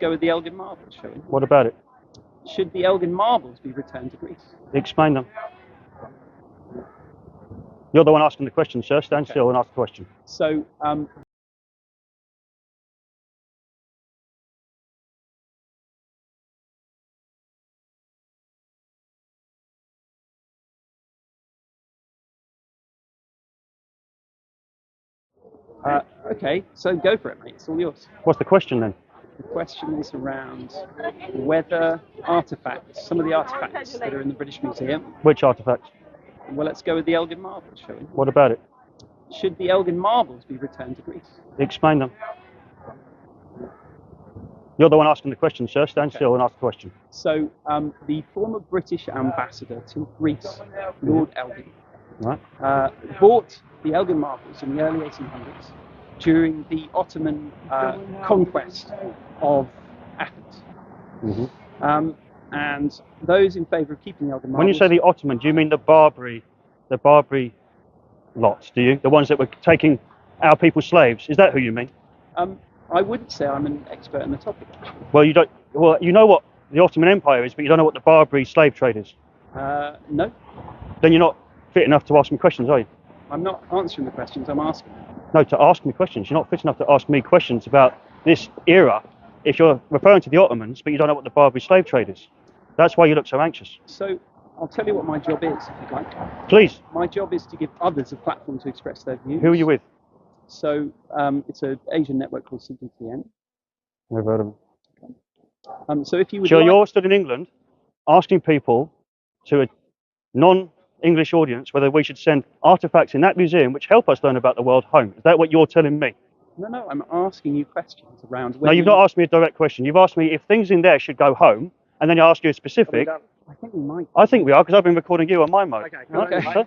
Go with the Elgin marbles, shall we? What about it? Should the Elgin marbles be returned to Greece? Explain them. You're the one asking the question, sir. Stand still and ask the question. So, okay, so go for it, mate. It's all yours. What's the question then? The question is around whether artifacts, some of the artifacts that are in the British Museum. Which artifacts? Well, let's go with the Elgin marbles, shall we? What about it? Should the Elgin marbles be returned to Greece? Explain them. You're the one asking the question, sir. Stand still and ask the question. So, the former British ambassador to Greece, Lord Elgin, bought the Elgin marbles in the early 1800s during the Ottoman conquest of Athens. Mm-hmm. And those in favour of keeping the Elgin marbles... When you say the Ottoman, do you mean the Barbary lots, do you? The ones that were taking our people slaves? Is that who you mean? I wouldn't say I'm an expert in the topic, actually. Well, you don't. Well, you know what the Ottoman Empire is, but you don't know what the Barbary slave trade is. No. Then you're not fit enough to ask me questions, are you? I'm not answering the questions, I'm asking them. No, to ask me questions. You're not fit enough to ask me questions about this era if you're referring to the Ottomans, but you don't know what the Barbary slave trade is. That's why you look so anxious. So, I'll tell you what my job is, if you'd like. Please. My job is to give others a platform to express their views. Who are you with? So, it's an Asian network called CGTN. Never heard of them. So if you would Sure, like... you're stood in England asking people, to a non-English audience, whether we should send artifacts in that museum which help us learn about the world home. Is that what you're telling me? No, I'm asking you questions around... No, you've not asked me a direct question. You've asked me if things in there should go home, and then you ask you a specific... I think we might. I think we are, because I've been recording you on my mode. Okay.